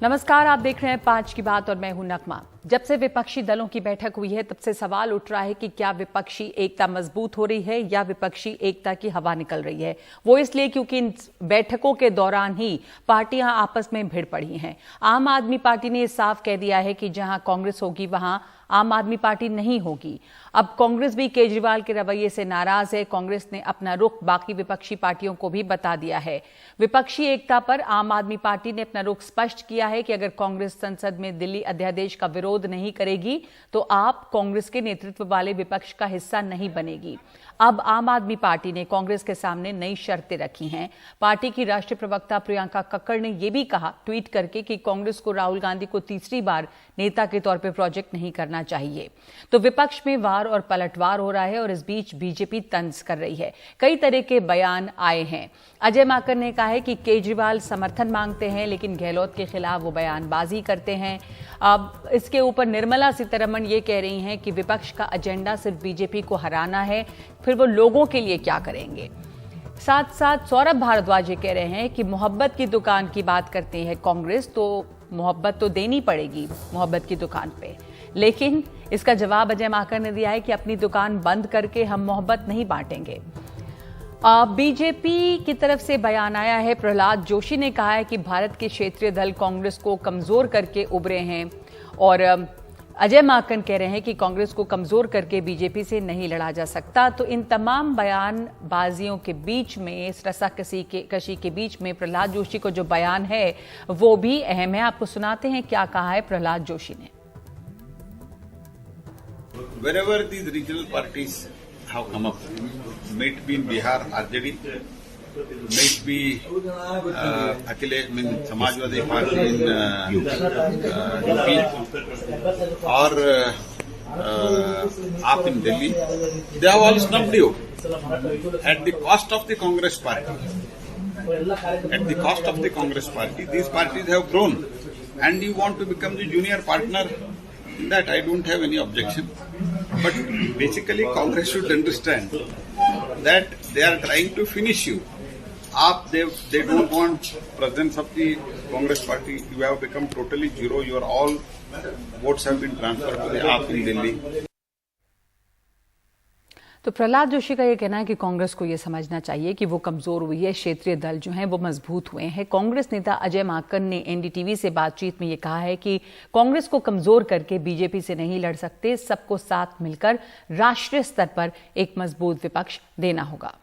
नमस्कार, आप देख रहे हैं 5 की बात और मैं हूं नकमा। जब से विपक्षी दलों की बैठक हुई है तब से सवाल उठ रहा है कि क्या विपक्षी एकता मजबूत हो रही है या विपक्षी एकता की हवा निकल रही है। वो इसलिए क्योंकि इन बैठकों के दौरान ही पार्टियां आपस में भिड़ पड़ी हैं। आम आदमी पार्टी ने साफ कह दिया है कि जहां कांग्रेस होगी वहां आम आदमी पार्टी नहीं होगी। अब कांग्रेस भी केजरीवाल के रवैये से नाराज है। कांग्रेस ने अपना रुख बाकी विपक्षी पार्टियों को भी बता दिया है। विपक्षी एकता पर आम आदमी पार्टी ने अपना रुख स्पष्ट किया है कि अगर कांग्रेस संसद में दिल्ली अध्यादेश का विरोध नहीं करेगी तो आप कांग्रेस के नेतृत्व वाले विपक्ष का हिस्सा नहीं बनेगी। अब आम आदमी पार्टी ने कांग्रेस के सामने नई शर्तें रखी हैं। पार्टी की राष्ट्रीय प्रवक्ता प्रियंका कक्कड़ ने यह भी कहा ट्वीट करके कि कांग्रेस को राहुल गांधी को तीसरी बार नेता के तौर पर प्रोजेक्ट नहीं करना चाहिए। तो विपक्ष में वार और पलटवार हो रहा है और इस बीच बीजेपी तंज कर रही है। कई तरह के बयान आए हैं। अजय माकन ने कहा है कि केजरीवाल समर्थन मांगते हैं लेकिन गहलोत के खिलाफ वो बयानबाजी करते हैं। अब इसके ऊपर निर्मला सीतारमण ये कह रही हैं कि विपक्ष का एजेंडा सिर्फ बीजेपी को हराना है, फिर वो लोगों के लिए क्या करेंगे। साथ साथ सौरभ भारद्वाज ये कह रहे हैं कि मोहब्बत की दुकान की बात करते हैं कांग्रेस, तो मोहब्बत तो देनी पड़ेगी मोहब्बत की दुकान पे, लेकिन इसका जवाब अजय माकन ने दिया है कि अपनी दुकान बंद करके हम मोहब्बत नहीं बांटेंगे। बीजेपी की तरफ से बयान आया है। प्रहलाद जोशी ने कहा है कि भारत के क्षेत्रीय दल कांग्रेस को कमजोर करके उभरे हैं और अजय माकन कह रहे हैं कि कांग्रेस को कमजोर करके बीजेपी से नहीं लड़ा जा सकता। तो इन तमाम बयानबाजियों के बीच में, इस रस्साकशी के बीच में प्रहलाद जोशी को जो बयान है वो भी अहम है। आपको सुनाते हैं क्या कहा है प्रहलाद जोशी ने। Wherever these regional parties have come up, may it be in Bihar, RJD, may it be Samajwadi Party in UP, or AAP in Delhi, they have all snubbed you at the cost of the Congress party. At the cost of the Congress party, these parties have grown, and you want to become the junior partner. That I don't have any objection, but basically Congress should understand that they are trying to finish you. They don't want presence of the Congress party. You have become totally zero. Your all votes have been transferred to the AAP in Delhi. तो प्रहलाद जोशी का यह कहना है कि कांग्रेस को यह समझना चाहिए कि वो कमजोर हुई है, क्षेत्रीय दल जो हैं वो मजबूत हुए हैं। कांग्रेस नेता अजय माकन ने एनडीटीवी से बातचीत में ये कहा है कि कांग्रेस को कमजोर करके बीजेपी से नहीं लड़ सकते, सबको साथ मिलकर राष्ट्रीय स्तर पर एक मजबूत विपक्ष देना होगा।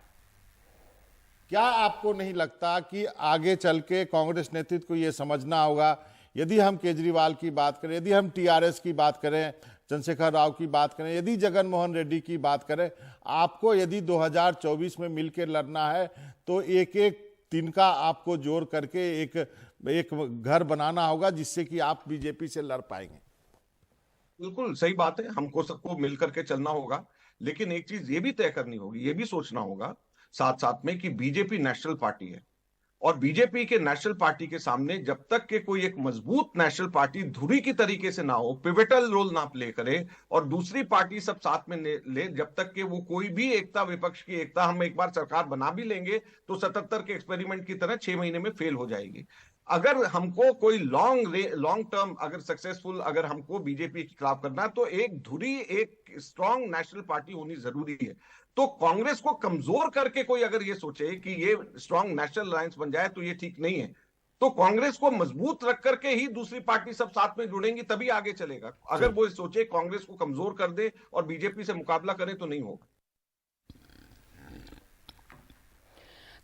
क्या आपको नहीं लगता कि आगे चल के कांग्रेस नेतृत्व को यह समझना होगा, यदि हम केजरीवाल की बात करें, यदि हम टीआरएस की बात करें, चंद्रशेखर राव की बात करें, यदि जगन मोहन रेड्डी की बात करें, आपको यदि 2024 में मिलकर लड़ना है तो एक एक तिनका आपको जोड़ करके एक घर बनाना होगा जिससे कि आप बीजेपी से लड़ पाएंगे। बिल्कुल सही बात है, हमको सबको मिल करके चलना होगा, लेकिन एक चीज ये भी तय करनी होगी, ये भी सोचना होगा साथ साथ में कि बीजेपी नेशनल पार्टी है और बीजेपी के नेशनल पार्टी के सामने जब तक के कोई एक मजबूत नेशनल पार्टी धुरी की तरीके से ना हो, पिवटल रोल ना प्ले करे और दूसरी पार्टी सब साथ में ले, जब तक के वो कोई भी एकता, विपक्ष की एकता, हम एक बार सरकार बना भी लेंगे तो 77 के एक्सपेरिमेंट की तरह 6 महीने में फेल हो जाएगी। अगर हमको कोई लॉन्ग टर्म अगर सक्सेसफुल अगर हमको बीजेपी के खिलाफ करना तो एक धुरी, एक स्ट्रांग नेशनल पार्टी होनी जरूरी है। तो कांग्रेस को कमजोर करके कोई अगर ये सोचे कि ये स्ट्रांग नेशनल अलायंस बन जाए तो ये ठीक नहीं है। तो कांग्रेस को मजबूत रख करके ही दूसरी पार्टी सब साथ में जुड़ेंगी, तभी आगे चलेगा। अगर वो सोचे कांग्रेस को कमजोर कर दे और बीजेपी से मुकाबला करे तो नहीं होगा।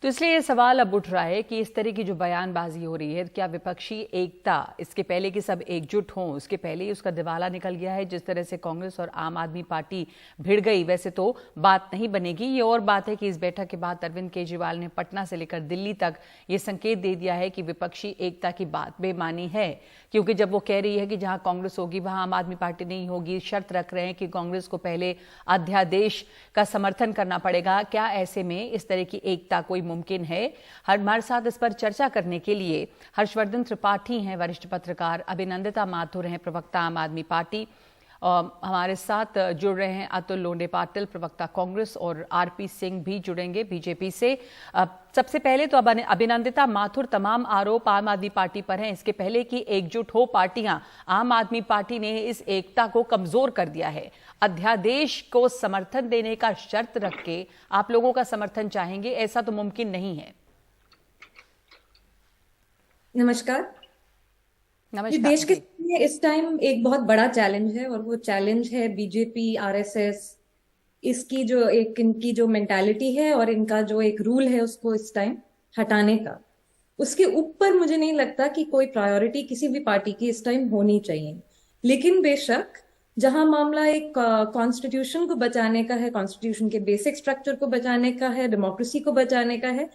तो इसलिए ये सवाल अब उठ रहा है कि इस तरह की जो बयानबाजी हो रही है, क्या विपक्षी एकता, इसके पहले कि सब एकजुट हों, उसके पहले ही उसका दिवाला निकल गया है। जिस तरह से कांग्रेस और आम आदमी पार्टी भिड़ गई, वैसे तो बात नहीं बनेगी। ये और बात है कि इस बैठक के बाद अरविंद केजरीवाल ने पटना से लेकर दिल्ली तक ये संकेत दे दिया है कि विपक्षी एकता की बात बेमानी है, क्योंकि जब वो कह रही है कि जहां कांग्रेस होगी वहां आम आदमी पार्टी नहीं होगी, शर्त रख रहे हैं कि कांग्रेस को पहले अध्यादेश का समर्थन करना पड़ेगा। क्या ऐसे में इस तरह की एकता कोई मुमकिन है? हमारे साथ इस पर चर्चा करने के लिए हर्षवर्धन त्रिपाठी हैं, वरिष्ठ पत्रकार, अभिनंदिता माथुर हैं, प्रवक्ता आम आदमी पार्टी, हमारे साथ जुड़ रहे हैं अतुल लोंढे पाटिल, प्रवक्ता कांग्रेस, और आरपी सिंह भी जुड़ेंगे बीजेपी से। सबसे पहले तो अभिनंदिता माथुर, तमाम आरोप आम आदमी पार्टी पर हैं। इसके पहले कि एकजुट हो पार्टियां, आम आदमी पार्टी ने इस एकता को कमजोर कर दिया है। अध्यादेश को समर्थन देने का शर्त रख के आप लोगों का समर्थन चाहेंगे, ऐसा तो मुमकिन नहीं है। नमस्कार। ये देश के लिए इस टाइम एक बहुत बड़ा चैलेंज है, और वो चैलेंज है बीजेपी, आरएसएस, इनकी जो मेंटालिटी है और इनका जो एक रूल है उसको इस टाइम हटाने का। उसके ऊपर मुझे नहीं लगता कि कोई प्रायोरिटी किसी भी पार्टी की इस टाइम होनी चाहिए। लेकिन बेशक जहां मामला एक कॉन्स्टिट्यूशन को बचाने का है, कॉन्स्टिट्यूशन के बेसिक स्ट्रक्चर को बचाने का है, डेमोक्रेसी को बचाने का है,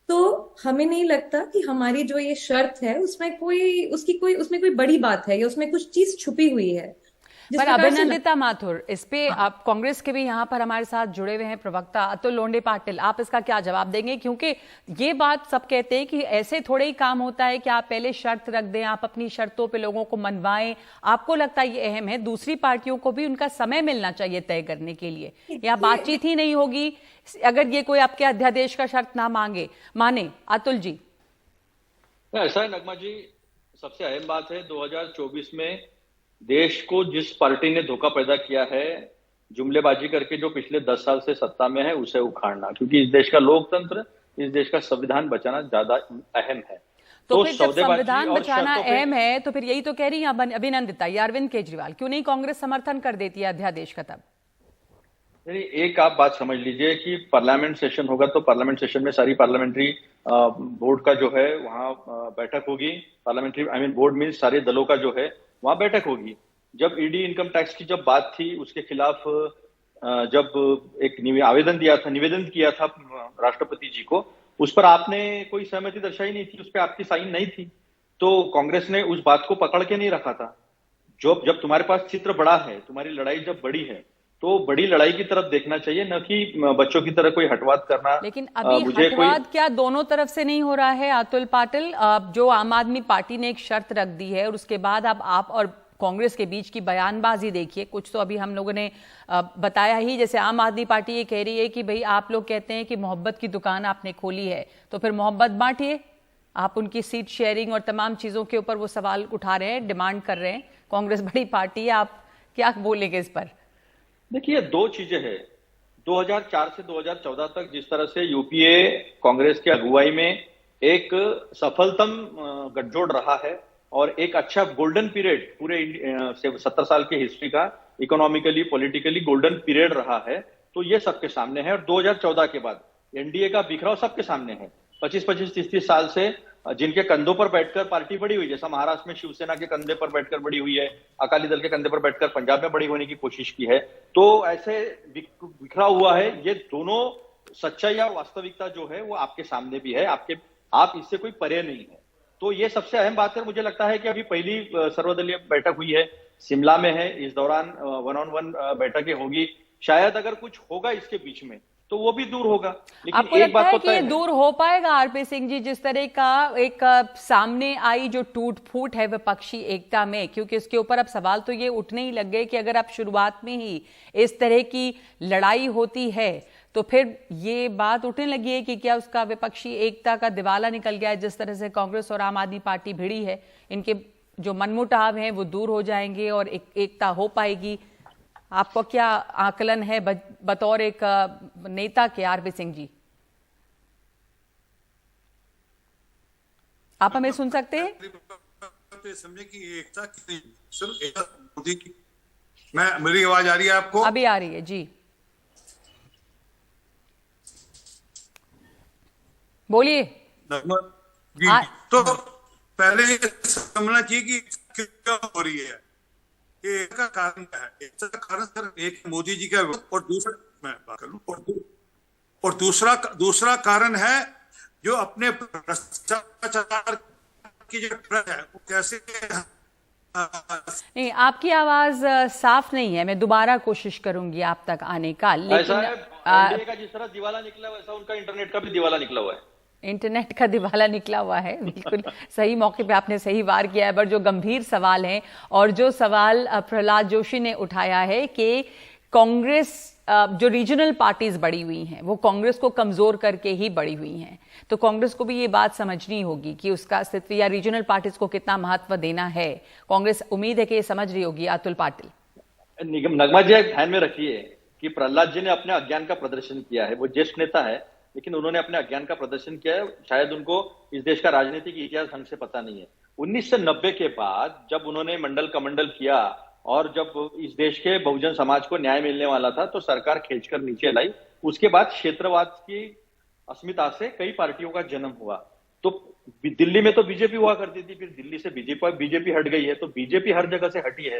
तो हमें नहीं लगता कि हमारी जो ये शर्त है उसमें कोई बड़ी बात है या उसमें कुछ चीज छुपी हुई है। पर अभिनंदिता माथुर, इस पे आप कांग्रेस के भी यहाँ पर हमारे साथ जुड़े हुए हैं प्रवक्ता अतुल लोंढे पाटिल, आप इसका क्या जवाब देंगे? क्योंकि ये बात सब कहते हैं कि ऐसे थोड़े ही काम होता है कि आप पहले शर्त रख दें, आप अपनी शर्तों पे लोगों को मनवाएं। आपको लगता है ये अहम है? दूसरी पार्टियों को भी उनका समय मिलना चाहिए तय करने के लिए। या बातचीत ही नहीं होगी अगर ये कोई आपके अध्यादेश का शर्त ना माने? अतुल जी। ऐसा है नगमा जी, सबसे अहम बात है 2024 में देश को जिस पार्टी ने धोखा पैदा किया है, जुमलेबाजी करके जो पिछले 10 साल से सत्ता में है, उसे उखाड़ना। क्योंकि इस देश का लोकतंत्र, इस देश का संविधान बचाना ज्यादा अहम है। तो फिर जब संविधान बचाना अहम है तो फिर यही तो कह रही है अभिनंदिता, या अरविंद केजरीवाल, क्यों नहीं कांग्रेस समर्थन कर देती है अध्यादेश का? तब एक आप बात समझ लीजिए कि पार्लियामेंट सेशन होगा तो पार्लियामेंट सेशन में सारी पार्लियामेंट्री बोर्ड का जो है वहां बैठक होगी। पार्लियामेंट्री बोर्ड में सारे दलों का जो है वहां बैठक होगी। जब ईडी इनकम टैक्स की जब बात थी, उसके खिलाफ जब एक निवेदन किया था राष्ट्रपति जी को, उस पर आपने कोई सहमति दर्शाई नहीं थी, उस पर आपकी साइन नहीं थी। तो कांग्रेस ने उस बात को पकड़ के नहीं रखा था। जब तुम्हारे पास चित्र बड़ा है, तुम्हारी लड़ाई जब बड़ी है, तो बड़ी लड़ाई की तरफ देखना चाहिए, न कि बच्चों की तरह कोई हटवाद करना। लेकिन अभी हटवाद क्या दोनों तरफ से नहीं हो रहा है अतुल पाटिल? जो आम आदमी पार्टी ने एक शर्त रख दी है और उसके बाद अब आप और कांग्रेस के बीच की बयानबाजी देखिए। कुछ तो अभी हम लोगों ने बताया ही, जैसे आम आदमी पार्टी ये कह रही है कि भाई आप लोग कहते हैं कि मोहब्बत की दुकान आपने खोली है, तो फिर मोहब्बत बांटिए। आप उनकी सीट शेयरिंग और तमाम चीजों के ऊपर वो सवाल उठा रहे हैं, डिमांड कर रहे हैं। कांग्रेस बड़ी पार्टी है, आप क्या बोलेंगे इस पर? देखिए, दो चीजें हैं। 2004 से 2014 तक जिस तरह से यूपीए कांग्रेस की अगुवाई में एक सफलतम गठजोड़ रहा है और एक अच्छा गोल्डन पीरियड पूरे 70 साल की हिस्ट्री का इकोनॉमिकली, पॉलिटिकली गोल्डन पीरियड रहा है, तो ये सबके सामने है। और 2014 के बाद एनडीए का बिखराव सबके सामने है। 25-25, 30-30 साल से जिनके कंधों पर बैठकर पार्टी बड़ी हुई, जैसा महाराष्ट्र में शिवसेना के कंधे पर बैठकर बड़ी हुई है, अकाली दल के कंधे पर बैठकर पंजाब में बड़ी होने की कोशिश की है, तो ऐसे बिखरा हुआ है। ये दोनों सच्चाई और वास्तविकता जो है वो आपके सामने भी है, आप इससे कोई परे नहीं है। तो ये सबसे अहम बात है। मुझे लगता है कि अभी पहली सर्वदलीय बैठक हुई है, शिमला में है। इस दौरान 1-on-1 बैठकें होगी। शायद अगर कुछ होगा इसके बीच में तो वो भी दूर होगा। लेकिन आपको लगता है कि ये दूर हो पाएगा आरपी सिंह जी, जिस तरह का एक सामने आई जो टूट फूट है विपक्षी एकता में? क्योंकि इसके ऊपर अब सवाल तो ये उठने ही लग गए कि अगर आप शुरुआत में ही इस तरह की लड़ाई होती है तो फिर ये बात उठने लगी है कि क्या उसका विपक्षी एकता का दिवाला निकल गया है? जिस तरह से कांग्रेस और आम आदमी पार्टी भिड़ी है, इनके जो मनमुटाव हैं वो दूर हो जाएंगे और एकता हो पाएगी। आपको क्या आकलन है बतौर एक नेता के आरपी सिंह जी? आप हमें सुन सकते हैं? समझे कि एकता सिर्फ मोदी की। मेरी आवाज आ रही है आपको? अभी आ रही है जी, बोलिए। तो पहले समझना चाहिए कि क्या हो रही है, इसका कारण क्या है। इसका कारण सिर्फ एक मोदी जी का, और दूसरा मैं बात कर लूं, और दूसरा कारण है जो अपने भ्रष्टाचार की जो है वो कैसे। नहीं, आपकी आवाज साफ नहीं है, मैं दोबारा कोशिश करूंगी आप तक आने का। लेकिन ऐसा है, का जिस तरह दिवाला निकला वैसा उनका इंटरनेट का भी दिवाला निकला हुआ है। इंटरनेट का दिवाला निकला हुआ है। बिल्कुल सही मौके पे आपने सही वार किया है। पर जो गंभीर सवाल हैं और जो सवाल प्रहलाद जोशी ने उठाया है कि कांग्रेस, जो रीजनल पार्टीज बढ़ी हुई हैं वो कांग्रेस को कमजोर करके ही बढ़ी हुई हैं, तो कांग्रेस को भी ये बात समझनी होगी कि उसका अस्तित्व या रीजनल पार्टीज को कितना महत्व देना है। कांग्रेस उम्मीद है कि ये समझ रही होगी। अतुल पाटिल, नगमा जी ध्यान में रखिए कि प्रहलाद जी ने अपने अज्ञान का प्रदर्शन किया है। वो ज्येष्ठ नेता है लेकिन उन्होंने अपने अज्ञान का प्रदर्शन किया है। शायद उनको इस देश का राजनीतिक इतिहास ढंग से पता नहीं है। 1990 के बाद जब उन्होंने मंडल कमंडल किया और जब इस देश के बहुजन समाज को न्याय मिलने वाला था तो सरकार खींचकर नीचे लाई। उसके बाद क्षेत्रवाद की अस्मिता से कई पार्टियों का जन्म हुआ। तो दिल्ली में तो बीजेपी हुआ करती थी, फिर दिल्ली से बीजेपी हट गई है, तो बीजेपी हर जगह से हटी है।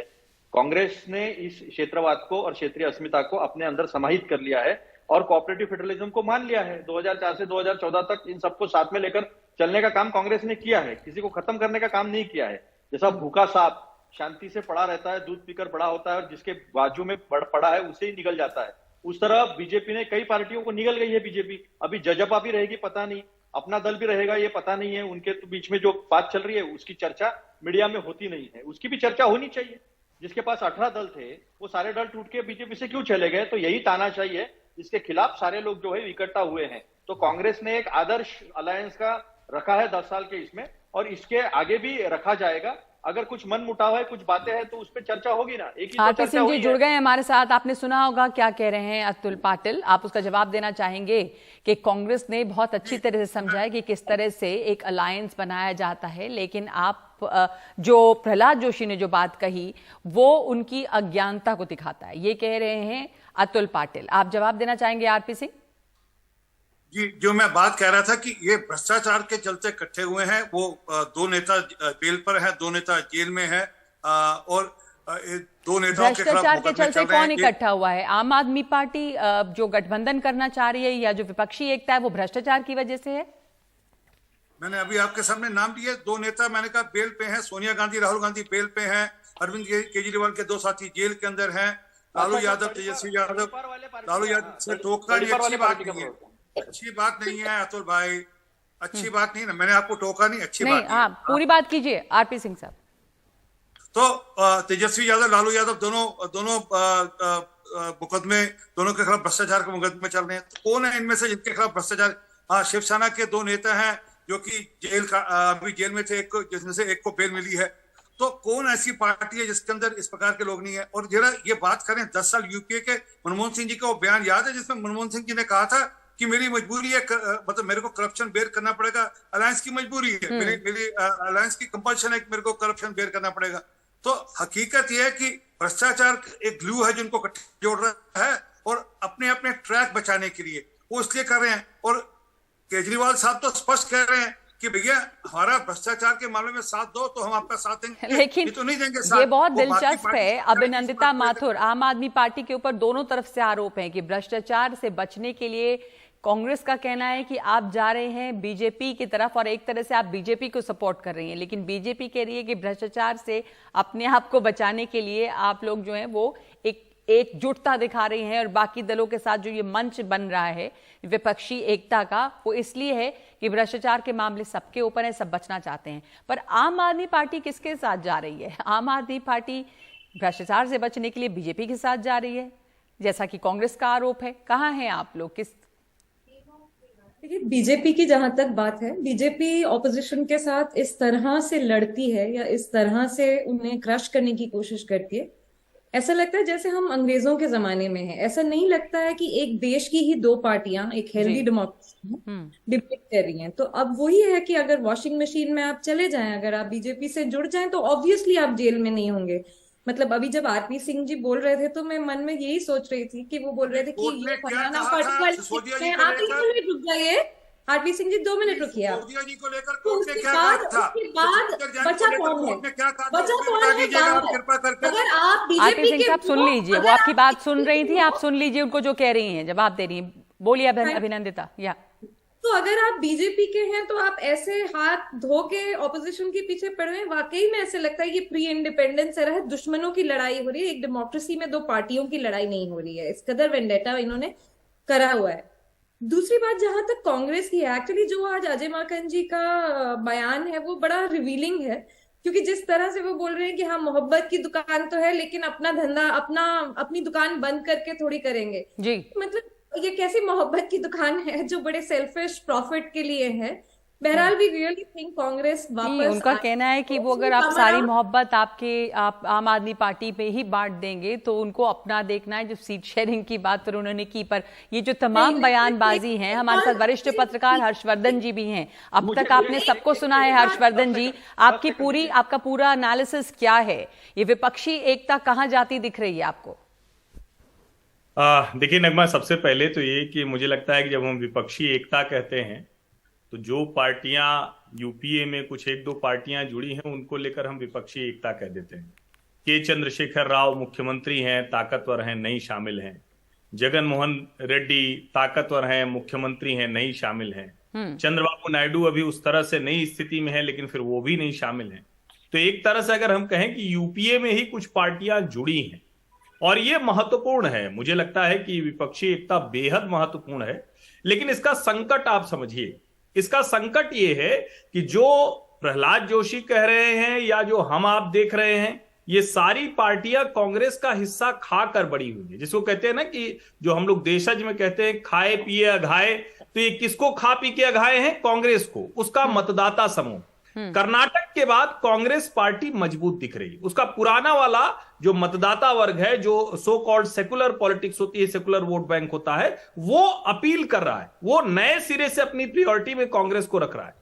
कांग्रेस ने इस क्षेत्रवाद को और क्षेत्रीय अस्मिता को अपने अंदर समाहित कर लिया है और कोऑपरेटिव फेडरलिज्म को मान लिया है। 2004 से 2014 तक इन सबको साथ में लेकर चलने का काम कांग्रेस ने किया है, किसी को खत्म करने का काम नहीं किया है। जैसा भूखा सांप शांति से पड़ा रहता है, दूध पीकर बड़ा होता है और जिसके बाजू में पड़ा है उससे ही निगल जाता है, उस तरह बीजेपी ने कई पार्टियों को निगल गई है। बीजेपी अभी जजपा भी रहेगी पता नहीं, अपना दल भी रहेगा ये पता नहीं है। उनके तो बीच में जो बात चल रही है उसकी चर्चा मीडिया में होती नहीं है, उसकी भी चर्चा होनी चाहिए। जिसके पास 18 दल थे वो सारे दल टूट के बीजेपी से क्यों चले गए? तो यही तानाशाही है जिसके खिलाफ सारे लोग जो है इकट्ठा हुए हैं। तो कांग्रेस ने एक आदर्श अलायंस का रखा है 10 साल के इसमें, और इसके आगे भी रखा जाएगा। अगर कुछ मन मुटाव है, कुछ बातें हैं तो उस पर चर्चा होगी ना। एक ही तो आरपी चर्चा सिंह जी हुई जुड़ है। गए हैं हमारे साथ। आपने सुना होगा क्या कह रहे हैं अतुल पाटिल, आप उसका जवाब देना चाहेंगे कि कांग्रेस ने बहुत अच्छी तरह से समझा है कि किस तरह से एक अलायंस बनाया जाता है, लेकिन आप जो प्रहलाद जोशी ने जो बात कही वो उनकी अज्ञानता को दिखाता है, ये कह रहे हैं अतुल पाटिल। आप जवाब देना चाहेंगे आरपी सिंह? जी, जो मैं बात कह रहा था कि ये भ्रष्टाचार के चलते इकट्ठे हुए हैं। वो 2 नेता बेल पर हैं, 2 नेता जेल में हैं और 2 नेताओं के खिलाफ भ्रष्टाचार के मुकदमे चलते चल रहे कौन हैं। इकट्ठा हुआ है? आम आदमी पार्टी जो गठबंधन करना चाह रही है या जो विपक्षी एकता है वो भ्रष्टाचार की वजह से है? मैंने अभी आपके सामने नाम दिए 2 नेता, मैंने कहा बेल पे हैं। सोनिया गांधी, राहुल गांधी बेल पे हैं। अरविंद केजरीवाल के 2 साथी जेल के अंदर हैं। लालू यादव, तेजस्वी यादव, लालू यादव से टोका नहीं, अच्छी बात नहीं है, अच्छी बात नहीं है अतुल भाई, अच्छी बात नहीं ना। मैंने आपको टोका नहीं, अच्छी बात नहीं। आप पूरी बात कीजिए आरपी सिंह साहब। तो तेजस्वी यादव, लालू यादव दोनों मुकदमे, दोनों के खिलाफ भ्रष्टाचार के मुकदमे चल रहे हैं। तो कौन है इनमें से जिनके खिलाफ भ्रष्टाचार? हाँ, शिवसेना के 2 नेता हैं जो कि अभी जेल में थे, जिसमें से एक को बेल मिली है। तो कौन ऐसी पार्टी है जिसके अंदर इस प्रकार के लोग नहीं है? और जरा ये बात करें 10 साल यूपीए के मनमोहन सिंह जी का वो बयान याद है जिसमें मनमोहन सिंह जी ने कहा था कि मेरी मजबूरी है, मतलब मेरे को करप्शन बेयर करना पड़ेगा, अलायंस की मजबूरी है, मेरी अलायंस की कंपल्शन है कि मेरे को करप्शन बेयर करना पड़ेगा। तो हकीकत यह है कि भ्रष्टाचार एक ग्लू है जिनको इकट्ठे जोड़ रहा है और अपने अपने ट्रैक बचाने के लिए वो इसलिए कर रहे हैं। और केजरीवाल साहब तो स्पष्ट कह रहे हैं कि भैया हमारा भ्रष्टाचार के मामले में साथ दो तो हम आपका साथ देंगे, लेकिन तो नहीं देंगे साथ। ये बहुत वो बाकी दिलचस्प पार्टी है। से अभिनंदिता बात माथुर, आम आदमी पार्टी के ऊपर दोनों तरफ से आरोप हैं कि भ्रष्टाचार से बचने के लिए कांग्रेस का कहना है कि आप जा रहे हैं बीजेपी की तरफ और एक तरह से आप बीजेपी को सपोर्ट कर रही हैं, लेकिन बीजेपी कह रही है कि भ्रष्टाचार से अपने आप को बचाने के लिए आप लोग जो हैं वो एकजुटता दिखा रही हैं और बाकी दलों के साथ जो ये मंच बन रहा है विपक्षी एकता का, वो इसलिए है कि भ्रष्टाचार के मामले सबके ऊपर है, सब बचना चाहते हैं। पर आम आदमी पार्टी किसके साथ जा रही है? आम आदमी पार्टी भ्रष्टाचार से बचने के लिए बीजेपी के साथ जा रही है, जैसा कि कांग्रेस का आरोप है। कहां हैं आप लोग? किस बीजेपी की जहां तक बात है, बीजेपी ऑपोजिशन के साथ इस तरह से लड़ती है या इस तरह से उन्हें क्रश करने की कोशिश करती है, ऐसा लगता है जैसे हम अंग्रेजों के जमाने में हैं। ऐसा नहीं लगता है कि एक देश की ही 2 पार्टियां एक हेल्दी डेमोक्रेसी में डिबेट कर रही हैं। तो अब वही है कि अगर वॉशिंग मशीन में आप चले जाएं, अगर आप बीजेपी से जुड़ जाएं तो ऑब्वियसली आप जेल में नहीं होंगे। मतलब अभी जब आरपी सिंह जी बोल रहे थे तो मैं मन में यही सोच रही थी कि वो बोल रहे थे कि ये फलाना पार्टी, आप 1 मिनट रुक जाइए आरपी सिंह जी, 2 मिनट रुकिए आप। तो उसके बाद बचा कौन है? बचा कौन है? अगर आप आरपी बीजेपी सिंह के साहब सुन लीजिए, वो आपकी बात सुन रही थी, आप सुन लीजिए उनको जो कह रही हैं, जवाब दे रही हैं। बोलिए अभिनंदिता। या तो अगर आप बीजेपी के हैं तो आप ऐसे हाथ धो के ऑपोजिशन के पीछे पड़ रहे हैं। वाकई में ऐसे लगता है कि प्री इंडिपेंडेंस एरा है, दुश्मनों की लड़ाई हो रही है, एक डेमोक्रेसी में 2 पार्टियों की लड़ाई नहीं हो रही है। इस कदर वेंडेटा इन्होंने करा हुआ है। दूसरी बात, जहां तक कांग्रेस की है, एक्चुअली जो आज अजय माकन जी का बयान है वो बड़ा रिवीलिंग है, क्योंकि जिस तरह से वो बोल रहे हैं कि हाँ मोहब्बत की दुकान तो है लेकिन अपना धंधा अपनी दुकान बंद करके थोड़ी करेंगे जी। मतलब ये कैसी मोहब्बत की दुकान है जो बड़े सेल्फिश प्रॉफिट के लिए है। बहरहाल वी रियली थिंक कांग्रेस नहीं, वापस उनका कहना है कि वो अगर आप सारी मोहब्बत आप आम आदमी पार्टी पे ही बांट देंगे तो उनको अपना देखना है। जो सीट शेयरिंग की बात पर उन्होंने की, पर ये जो तमाम बयानबाजी हैं, हमारे साथ वरिष्ठ पत्रकार हर्षवर्धन जी भी हैं। अब तक आपने सबको सुना है। हर्षवर्धन जी, आपका पूरा एनालिसिस क्या है? ये विपक्षी एकता कहाँ जाती दिख रही है आपको? देखिए नगमा, सबसे पहले तो ये कि मुझे लगता है कि जब हम विपक्षी एकता कहते हैं तो जो पार्टियां यूपीए में कुछ एक दो पार्टियां जुड़ी हैं उनको लेकर हम विपक्षी एकता कह देते हैं। के चंद्रशेखर राव मुख्यमंत्री हैं, ताकतवर हैं, नहीं शामिल हैं। जगन मोहन रेड्डी ताकतवर हैं, मुख्यमंत्री हैं, नहीं शामिल हैं। चंद्रबाबू नायडू अभी उस तरह से नई स्थिति में है लेकिन फिर वो भी नहीं शामिल हैं। तो एक तरह से अगर हम कहें कि यूपीए में ही कुछ पार्टियां जुड़ी हैं और ये महत्वपूर्ण है। मुझे लगता है कि विपक्षी एकता बेहद महत्वपूर्ण है, लेकिन इसका संकट आप समझिए। इसका संकट ये है कि जो प्रहलाद जोशी कह रहे हैं या जो हम आप देख रहे हैं, ये सारी पार्टियां कांग्रेस का हिस्सा खाकर बड़ी हुई है। जिसको कहते हैं ना कि जो हम लोग देशज में कहते हैं खाए पिए अघाए, तो ये किसको खा पी के अघाए हैं? कांग्रेस को, उसका मतदाता समूह। कर्नाटक के बाद कांग्रेस पार्टी मजबूत दिख रही है। उसका पुराना वाला जो मतदाता वर्ग है, जो सो कॉल्ड सेकुलर पॉलिटिक्स होती है, सेकुलर वोट बैंक होता है, वो अपील कर रहा है। वो नए सिरे से अपनी प्रायोरिटी में कांग्रेस को रख रहा है।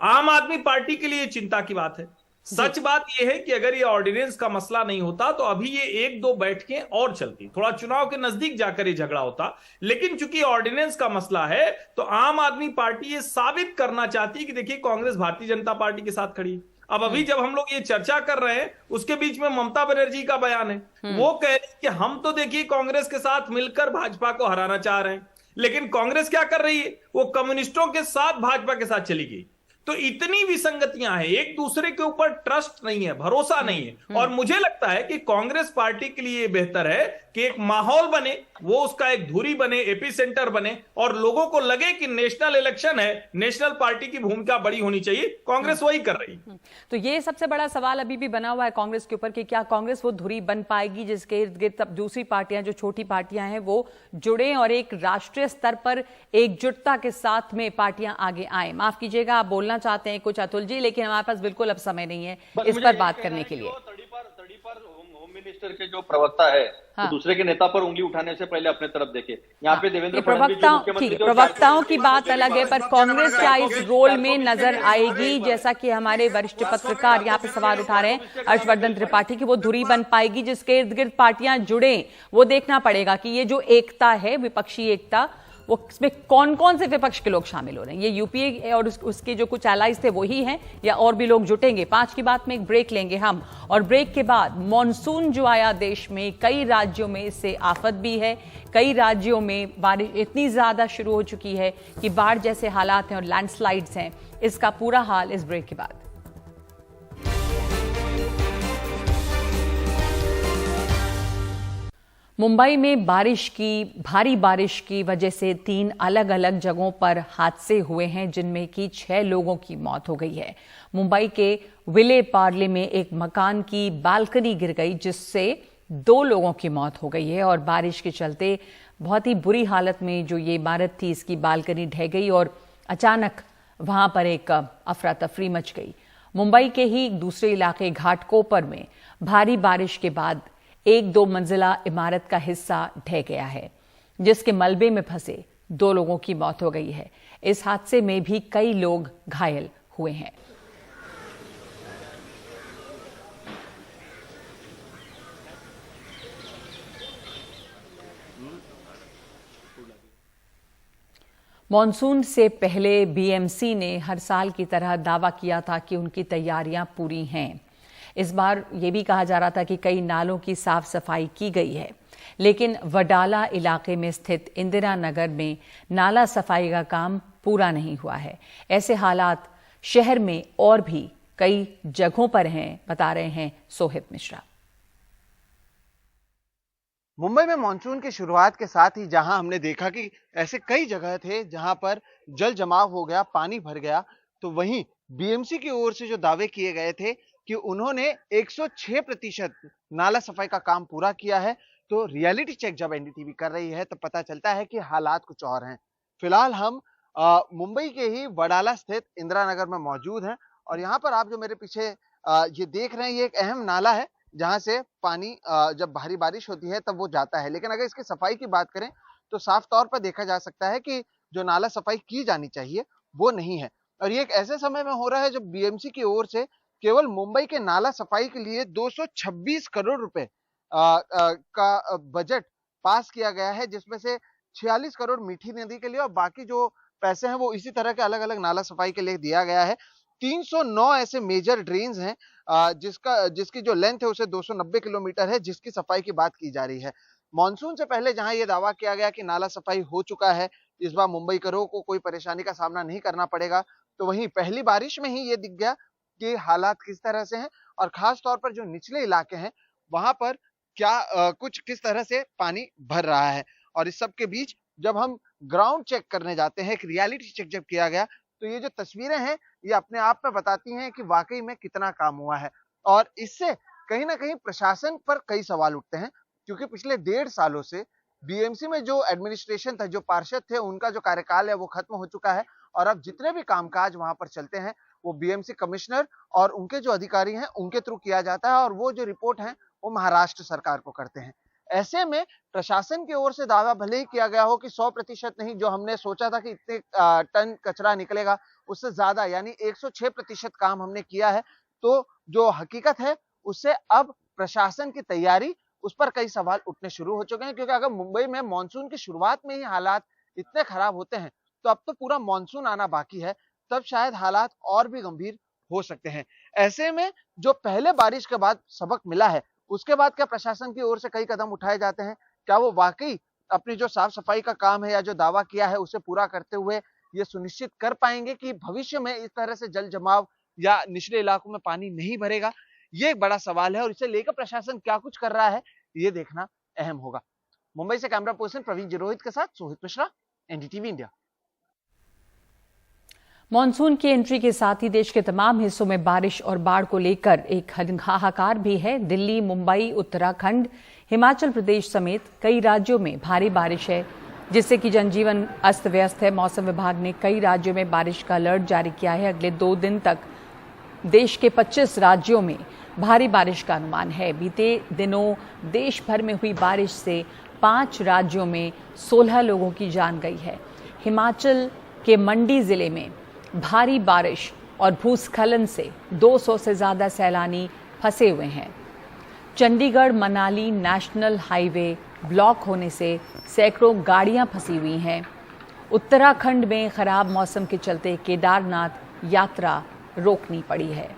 आम आदमी पार्टी के लिए चिंता की बात है। सच बात यह है कि अगर ये ऑर्डिनेंस का मसला नहीं होता तो अभी ये एक दो बैठकें और चलती, थोड़ा चुनाव के नजदीक जाकर ये झगड़ा होता। लेकिन चूंकि ऑर्डिनेंस का मसला है तो आम आदमी पार्टी ये साबित करना चाहती है कि देखिए कांग्रेस भारतीय जनता पार्टी के साथ खड़ी है। अब अभी जब हम लोग ये चर्चा कर रहे हैं उसके बीच में ममता बनर्जी का बयान है। वो कह रही है कि हम तो देखिए कांग्रेस के साथ मिलकर भाजपा को हराना चाह रहे हैं, लेकिन कांग्रेस क्या कर रही है? वो कम्युनिस्टों के साथ भाजपा के साथ चली गई। तो इतनी विसंगतियां हैं, एक दूसरे के ऊपर ट्रस्ट नहीं है, भरोसा नहीं है। और मुझे लगता है कि कांग्रेस पार्टी के लिए बेहतर है कि एक माहौल बने, वो उसका एक धुरी बने, एपी सेंटर बने, और लोगों को लगे कि नेशनल इलेक्शन है, नेशनल पार्टी की भूमिका बड़ी होनी चाहिए। कांग्रेस वही कर रही है। तो ये सबसे बड़ा सवाल अभी भी बना हुआ है कांग्रेस के ऊपर कि क्या कांग्रेस वो धुरी बन पाएगी जिसके इर्द गिर्द दूसरी पार्टियां, जो छोटी पार्टियां हैं, वो जुड़े और एक राष्ट्रीय स्तर पर एकजुटता के साथ में पार्टियां आगे आए। माफ कीजिएगा, आप बोलना चाहते हैं कुछ अतुल जी, लेकिन हमारे पास बिल्कुल अब समय नहीं है इस पर बात करने के लिए। होम मिनिस्टर के जो प्रवक्ता है, तो दूसरे के नेता पर उंगली उठाने से पहले अपने तरफ देखे। यहाँ पे देवेंद्र फडणवीस प्रवक्ताओं की बात अलग है, पर कांग्रेस क्या इस रोल में नजर आएगी? जैसा कि हमारे वरिष्ठ पत्रकार यहाँ पे सवाल उठा रहे हैं हर्षवर्धन त्रिपाठी की, वो धुरी बन पाएगी जिसके इर्द गिर्द पार्टियां जुड़े? वो देखना पड़ेगा कि ये जो एकता है, विपक्षी एकता, वो इसमें कौन कौन से विपक्ष के लोग शामिल हो रहे हैं। ये यूपीए और उसके जो कुछ एलाइज थे वही हैं या और भी लोग जुटेंगे? 5 की बात में एक ब्रेक लेंगे हम, और ब्रेक के बाद मॉनसून जो आया देश में, कई राज्यों में इससे आफत भी है। कई राज्यों में बारिश इतनी ज्यादा शुरू हो चुकी है कि बाढ़ जैसे हालात हैं और लैंडस्लाइड्स हैं। इसका पूरा हाल इस ब्रेक के बाद। मुंबई में भारी बारिश की वजह से 3 अलग अलग जगहों पर हादसे हुए हैं, जिनमें कि 6 लोगों की मौत हो गई है। मुंबई के विले पार्ले में एक मकान की बालकनी गिर गई, जिससे 2 लोगों की मौत हो गई है। और बारिश के चलते बहुत ही बुरी हालत में जो ये इमारत थी, इसकी बालकनी ढह गई और अचानक वहां पर एक अफरा तफरी मच गई। मुंबई के ही दूसरे इलाके घाटकोपर में भारी बारिश के बाद 1-2 मंजिला इमारत का हिस्सा ढह गया है, जिसके मलबे में फंसे 2 लोगों की मौत हो गई है। इस हादसे में भी कई लोग घायल हुए हैं। मॉनसून से पहले बीएमसी ने हर साल की तरह दावा किया था कि उनकी तैयारियां पूरी हैं। इस बार ये भी कहा जा रहा था कि कई नालों की साफ सफाई की गई है, लेकिन वडाला इलाके में स्थित इंदिरा नगर में नाला सफाई का काम पूरा नहीं हुआ है। ऐसे हालात शहर में और भी कई जगहों पर हैं, बता रहे हैं सोहित मिश्रा। मुंबई में मानसून की शुरुआत के साथ ही जहां हमने देखा कि ऐसे कई जगह थे जहां पर जल जमाव हो गया, पानी भर गया, तो वहीं बीएमसी की ओर से जो दावे किए गए थे कि उन्होंने 106% नाला सफाई का काम पूरा किया है, तो रियलिटी चेक जब एनडीटीवी कर रही है तो पता चलता है कि हालात कुछ और हैं। फिलहाल हम मुंबई के ही वडाला स्थित इंदिरा नगर में मौजूद हैं और यहाँ पर आप जो मेरे पीछे ये देख रहे हैं, ये एक अहम नाला है जहां से पानी जब भारी बारिश होती है तब वो जाता है। लेकिन अगर इसकी सफाई की बात करें तो साफ तौर पर देखा जा सकता है कि जो नाला सफाई की जानी चाहिए वो नहीं है। और ये एक ऐसे समय में हो रहा है जब बीएमसी की ओर से केवल मुंबई के नाला सफाई के लिए 226 करोड़ रुपए का बजट पास किया गया है, जिसमें से 46 करोड़ मीठी नदी के लिए और बाकी जो पैसे हैं वो इसी तरह के अलग अलग नाला सफाई के लिए दिया गया है। 309 ऐसे मेजर ड्रेन्स हैं जिसकी जो लेंथ है उसे 290 किलोमीटर है, जिसकी सफाई की बात की जा रही है। मॉनसून से पहले जहां ये दावा किया गया कि नाला सफाई हो चुका है, इस बार मुंबईकरों को कोई परेशानी का सामना नहीं करना पड़ेगा, तो वहीं पहली बारिश में ही ये दिख गया कि हालात किस तरह से हैं और खास तौर पर जो निचले इलाके हैं वहां पर कुछ किस तरह से पानी भर रहा है। और इस सब के बीच जब हम ग्राउंड चेक करने जाते हैं, एक रियलिटी चेक जब किया गया, तो ये जो तस्वीरें हैं ये अपने आप में बताती हैं कि वाकई में कितना काम हुआ है। और इससे कहीं ना कहीं प्रशासन पर कई सवाल उठते हैं, क्योंकि पिछले 1.5 सालों से बीएमसी में जो एडमिनिस्ट्रेशन था, जो पार्षद थे, उनका जो कार्यकाल है वो खत्म हो चुका है और अब जितने भी कामकाज वहां पर चलते हैं वो बीएमसी कमिश्नर और उनके जो अधिकारी हैं उनके थ्रू किया जाता है और वो जो रिपोर्ट है वो महाराष्ट्र सरकार को करते हैं। ऐसे में प्रशासन की ओर से दावा भले ही किया गया हो कि 100% नहीं, जो हमने सोचा था कि इतने टन कचरा निकलेगा उससे ज्यादा यानी 106% काम हमने किया है, तो जो हकीकत है उससे अब प्रशासन की तैयारी, उस पर कई सवाल उठने शुरू हो चुके हैं। क्योंकि अगर मुंबई में मानसून की शुरुआत में ही हालात इतने खराब होते हैं तो अब तो पूरा मानसून आना बाकी है, तब शायद हालात और भी गंभीर हो सकते हैं। ऐसे में जो पहले बारिश के बाद सबक मिला है, उसके बाद क्या प्रशासन की ओर से कई कदम उठाए जाते हैं? क्या वो वाकई अपनी जो साफ सफाई का काम है या जो दावा किया है उसे पूरा करते हुए ये सुनिश्चित कर पाएंगे कि भविष्य में इस तरह से जल जमाव या निचले इलाकों में पानी नहीं भरेगा? ये एक बड़ा सवाल है और इसे लेकर प्रशासन क्या कुछ कर रहा है ये देखना अहम होगा। मुंबई से कैमरा पर्सन प्रवीण जिरोहित के साथ Sohit Mishra, NDTV India. Monsoon की एंट्री के साथ ही देश के तमाम हिस्सों में बारिश और बाढ़ को लेकर एक हाहाकार भी है। दिल्ली, मुंबई, उत्तराखंड, हिमाचल प्रदेश समेत कई राज्यों में भारी बारिश है, जिससे कि जनजीवन अस्त व्यस्त है। मौसम विभाग ने कई राज्यों में बारिश का अलर्ट जारी किया है। अगले 2 दिन तक देश के 25 राज्यों में भारी बारिश का अनुमान है। बीते दिनों देश भर में हुई बारिश से 5 राज्यों में 16 लोगों की जान गई है। हिमाचल के मंडी जिले में भारी बारिश और भूस्खलन से 200 से ज्यादा सैलानी फंसे हुए हैं। Chandigarh Manali national highway block होने से सैकड़ों गाड़ियां फंसी हुई हैं। उत्तराखंड में खराब मौसम के चलते केदारनाथ यात्रा रोकनी पड़ी है।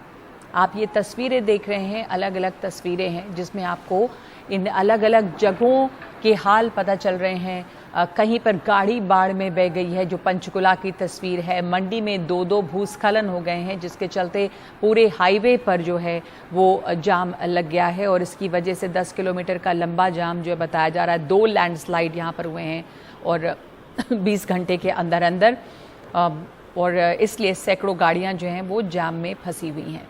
आप ये तस्वीरें देख रहे हैं, अलग अलग तस्वीरें हैं जिसमें आपको इन अलग अलग जगहों के हाल पता चल रहे हैं। कहीं पर गाड़ी बाढ़ में बह गई है, जो पंचकुला की तस्वीर है। मंडी में 2 भूस्खलन हो गए हैं, जिसके चलते पूरे हाईवे पर जो है वो जाम लग गया है और इसकी वजह से 10 किलोमीटर का लंबा जाम जो है बताया जा रहा है। 2 लैंडस्लाइड यहाँ पर हुए हैं और 20 घंटे के अंदर अंदर, और इसलिए सैकड़ों गाड़ियां जो हैं वो जाम में फंसी हुई हैं।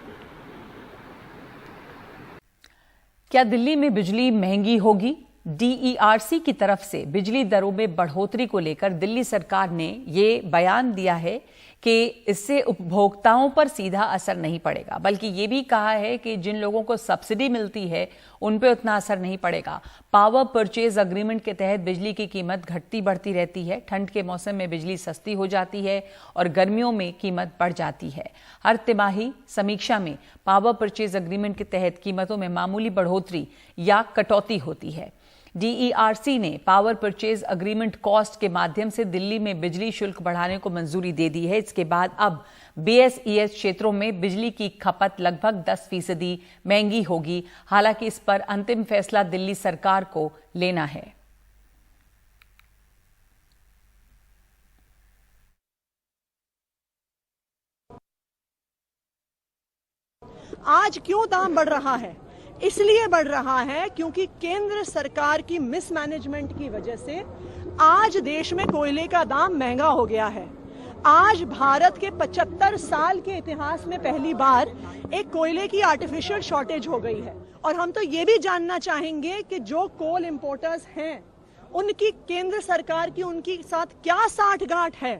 क्या दिल्ली में बिजली महंगी होगी? डीईआरसी की तरफ से बिजली दरों में बढ़ोतरी को लेकर दिल्ली सरकार ने ये बयान दिया है कि इससे उपभोक्ताओं पर सीधा असर नहीं पड़ेगा, बल्कि ये भी कहा है कि जिन लोगों को सब्सिडी मिलती है उन पे उतना असर नहीं पड़ेगा। पावर परचेज अग्रीमेंट के तहत बिजली की कीमत घटती बढ़ती रहती है। ठंड के मौसम में बिजली सस्ती हो जाती है और गर्मियों में कीमत बढ़ जाती है। हर तिमाही समीक्षा में पावर परचेज अग्रीमेंट के तहत कीमतों में मामूली बढ़ोतरी या कटौती होती है। डीईआरसी ने पावर परचेज अग्रीमेंट कॉस्ट के माध्यम से दिल्ली में बिजली शुल्क बढ़ाने को मंजूरी दे दी है। इसके बाद अब बीएसईएस क्षेत्रों में बिजली की खपत लगभग 10% महंगी होगी। हालांकि इस पर अंतिम फैसला दिल्ली सरकार को लेना है। आज क्यों दाम बढ़ रहा है? इसलिए बढ़ रहा है क्योंकि केंद्र सरकार की मिसमैनेजमेंट की वजह से आज देश में कोयले का दाम महंगा हो गया है। आज भारत के 75 साल के इतिहास में पहली बार एक कोयले की आर्टिफिशियल शॉर्टेज हो गई है। और हम तो ये भी जानना चाहेंगे कि जो कोल इंपोर्टर्स हैं उनकी केंद्र सरकार की उनके साथ क्या साठगांठ है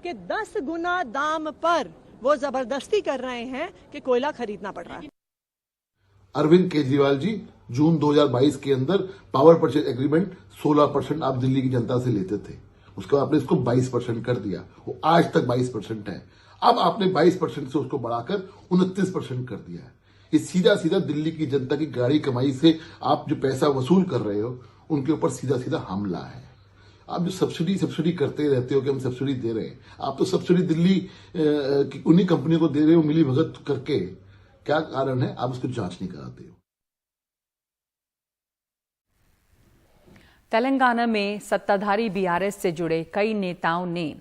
कि 10 गुना दाम पर वो जबरदस्ती कर रहे हैं कि कोयला खरीदना पड़ रहा है। अरविंद केजरीवाल जी जून 2022 के अंदर पावर परचेज एग्रीमेंट 16% आप दिल्ली की जनता से लेते थे, उसके बाद आपने इसको 22% कर दिया, वो आज तक 22% है। अब आपने 22% से उसको बढ़ाकर 29% कर दिया है। ये सीधा सीधा दिल्ली की जनता की गाड़ी कमाई से आप जो पैसा वसूल कर रहे हो उनके ऊपर सीधा सीधा हमला है। आप जो सब्सिडी करते रहते हो कि हम सब्सिडी दे रहे हैं, आप तो सब्सिडी दिल्ली की उन्हीं कंपनियों को दे रहे हो मिली भगत करके। क्या कारण है आप उसको जांच नहीं कराते हो? तेलंगाना में सत्ताधारी बीआरएस से जुड़े कई नेताओं ने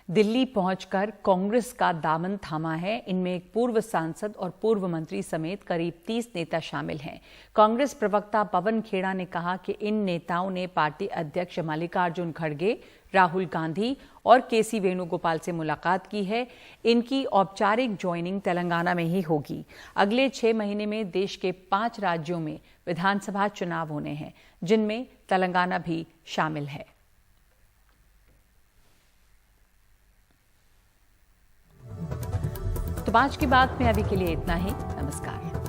दिल्ली पहुंचकर कांग्रेस का दामन थामा है। इनमें एक पूर्व सांसद और पूर्व मंत्री समेत करीब 30 नेता शामिल हैं। कांग्रेस प्रवक्ता पवन खेड़ा ने कहा कि इन नेताओं ने पार्टी अध्यक्ष मल्लिकार्जुन खड़गे, राहुल गांधी और केसी वेणुगोपाल से मुलाकात की है। इनकी औपचारिक ज्वाइनिंग तेलंगाना में ही होगी। अगले 6 महीने में देश के 5 राज्यों में विधानसभा चुनाव होने हैं, जिनमें तेलंगाना भी शामिल है। तो आज की बात में अभी के लिए इतना ही। नमस्कार।